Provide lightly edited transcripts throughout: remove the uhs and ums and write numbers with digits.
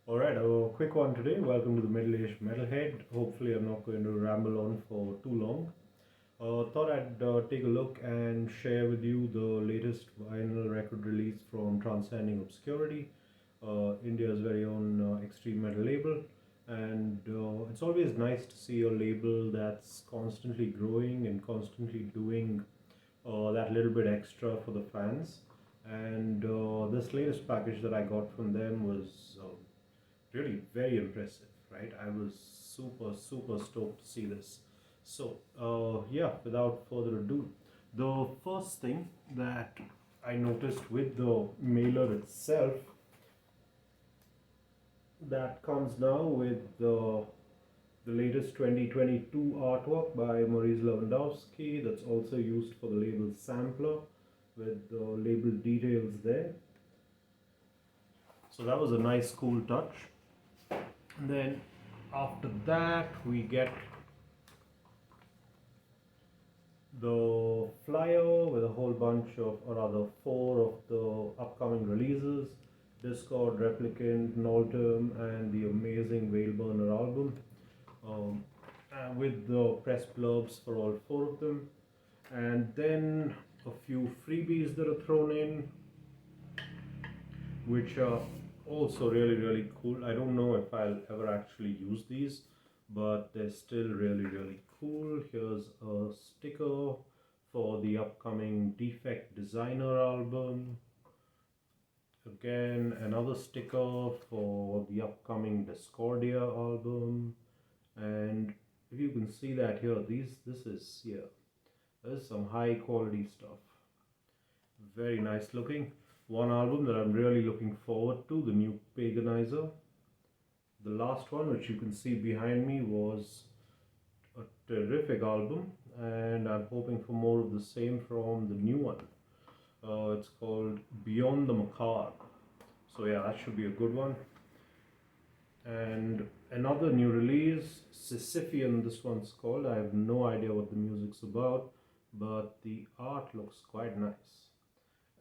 Alright, a quick one today. Welcome to the Middle-aged Metalhead. Hopefully I'm not going to ramble on for too long. Thought I'd take a look and share with you the latest vinyl record release from Transcending Obscurity, India's very own extreme metal label. And it's always nice to see a label that's constantly growing and constantly doing that little bit extra for the fans. And this latest package that I got from them was really very impressive, right? I was super stoked to see this. So yeah, without further ado, the first thing that I noticed with the mailer itself that comes now with the latest 2022 artwork by Maurice Lewandowski, that's also used for the label sampler with the label details there. So that was a nice cool touch. And then after that we get the flyer with a whole bunch of, or rather four of the upcoming releases: Discord, Replicant, Nolterm, and the amazing Whaleburner album, and with the press blurbs for all four of them. And then a few freebies that are thrown in, which are also really cool. I don't know if I'll ever actually use these, but they're still really cool. Here's a sticker for the upcoming Defect Designer album. Again, another sticker for the upcoming Discordia album. And if you can see that here, this is some high quality stuff. Very nice looking. One album that I'm really looking forward to, the new Paganizer. The last one, which you can see behind me, was a terrific album, and I'm hoping for more of the same from the new one. It's called Beyond the Macabre. So yeah, that should be a good one. And another new release, Sisyphean, this one's called. I have no idea what the music's about, but the art looks quite nice.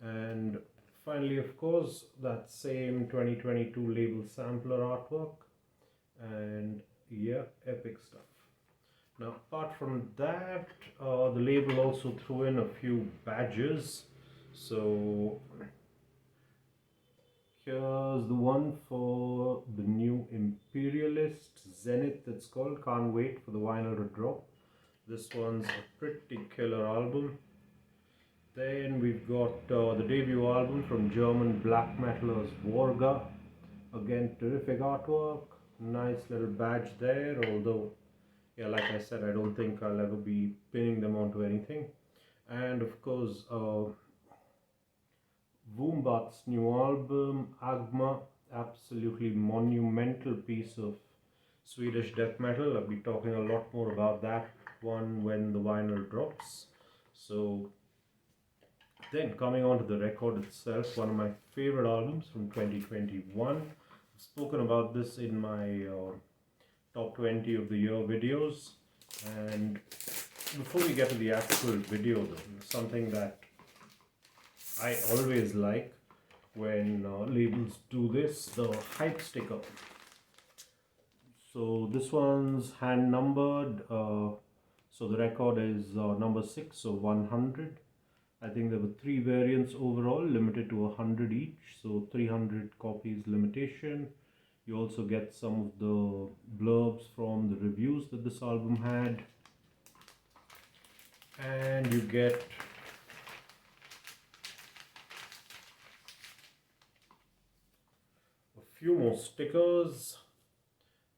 And finally, of course, that same 2022 label sampler artwork, and yeah, epic stuff. Now, apart from that, the label also threw in a few badges. So here's the one for the new Imperialist Zenith, it's called. Can't wait for the vinyl to drop. This one's a pretty killer album. Then we've got the debut album from German black metalers Vorga. Again, terrific artwork, nice little badge there, although, yeah, like I said, I don't think I'll ever be pinning them onto anything. And of course, Woombat's new album, Agma, absolutely monumental piece of Swedish death metal. I'll be talking a lot more about that one when the vinyl drops. So then coming on to the record itself, one of my favorite albums from 2021. I've spoken about this in my top 20 of the year videos. And before we get to the actual video though, something that I always like when labels do this, the hype sticker. So this one's hand numbered, so the record is number 6, so 100. I think there were 3 variants overall, limited to 100 each, so 300 copies limitation. You also get some of the blurbs from the reviews that this album had, and you get a few more stickers.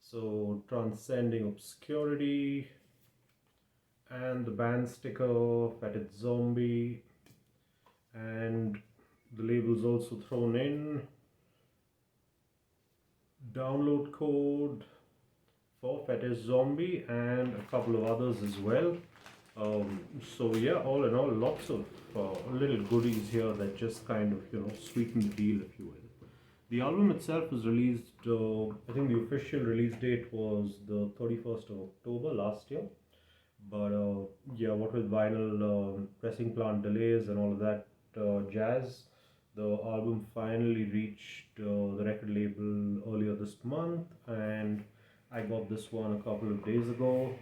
So Transcending Obscurity, and the band sticker, Fetid Zombie, and the label's also thrown in. Download code for Fetid Zombie and a couple of others as well. So yeah, all in all, lots of little goodies here that just kind of sweeten the deal, if you will. The album itself was released, I think the official release date was the 31st of October last year. But yeah, what with vinyl pressing plant delays and all of that jazz, The album finally reached the record label earlier this month, and I got this one a couple of days ago.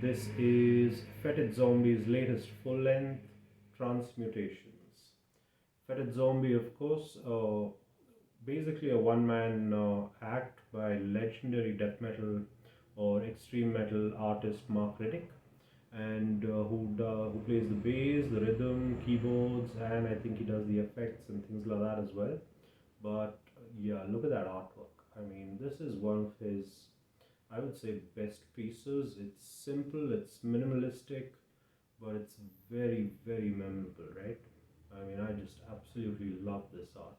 This is Fetid Zombie's latest full length, Transmutations. Fetid Zombie, of course, basically a one man act by legendary death metal or extreme metal artist Mark Riddick, and who plays the bass, the rhythm, keyboards, and I think he does the effects and things like that as well. But yeah, look at that artwork. I mean, this is one of his, I would say, best pieces. It's simple, it's minimalistic, but it's very, very memorable, right? I mean, I just absolutely love this art.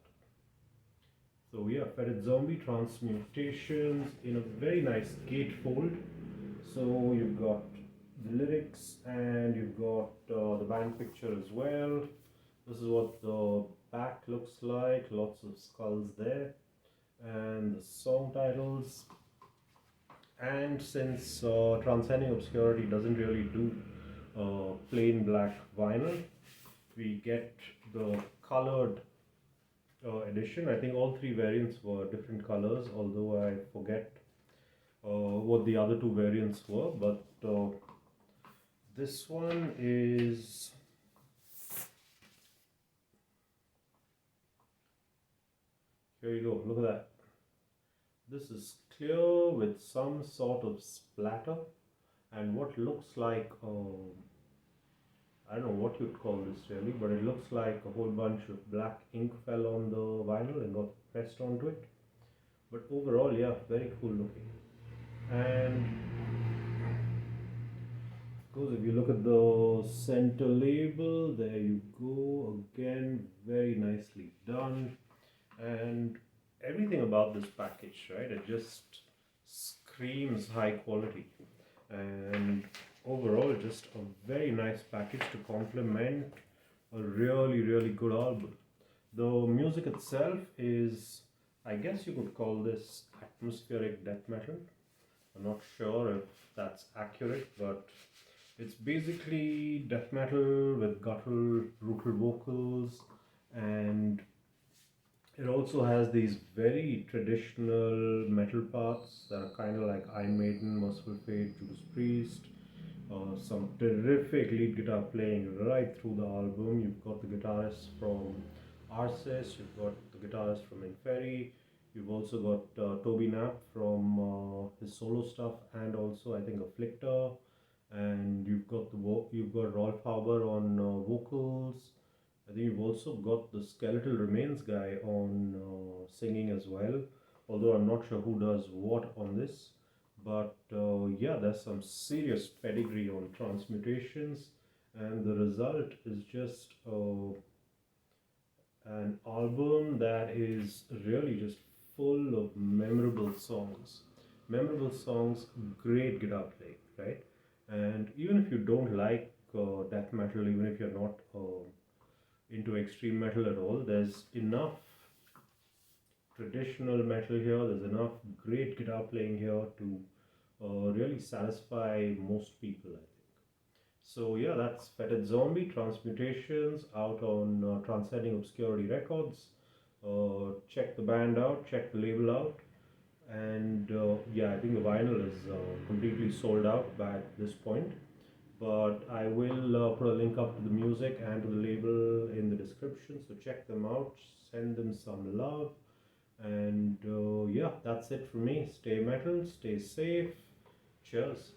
So yeah, Fetid Zombie Transmutations in a very nice gatefold. So you've got the lyrics and you've got the band picture as well. This is what the back looks like, lots of skulls there, and the song titles. And since Transcending Obscurity doesn't really do plain black vinyl, we get the colored edition. I think all three variants were different colors, although I forget what the other two variants were. But this one is, here you go, look at that. This is clear with some sort of splatter and what looks like, I don't know what you'd call this really, but it looks like a whole bunch of black ink fell on the vinyl and got pressed onto it. But overall, yeah, very cool looking. And of course, if you look at the center label, there you go, again, very nicely done. And everything about this package, right, it just screams high quality. And overall, just a very nice package to complement a really, really good album. The music itself is, I guess you could call this atmospheric death metal. I'm not sure if that's accurate, but it's basically death metal with guttural, brutal vocals, and it also has these very traditional metal parts that are kind of like Iron Maiden, Merciful Fate, Judas Priest. Some terrific lead guitar playing right through the album. You've got the guitarist from Arsis, you've got the guitarist from Inferi, you've also got Toby Knapp from his solo stuff, and also I think Afflictor, and you've got Rolf Hauber on vocals. I think you've also got the Skeletal Remains guy on singing as well, although I'm not sure who does what on this. But yeah, there's some serious pedigree on Transmutations, and the result is just an album that is really just full of memorable songs. Memorable songs, great guitar playing, right? And even if you don't like death metal, even if you're not into extreme metal at all, there's enough traditional metal here, there's enough great guitar playing here to really satisfy most people, I think. So yeah, that's Fetid Zombie Transmutations out on Transcending Obscurity Records. Check the band out, check the label out, and yeah, I think the vinyl is completely sold out by this point. But I will put a link up to the music and to the label in the description, so check them out, send them some love, and yeah, that's it for me. Stay metal, stay safe. Cheers.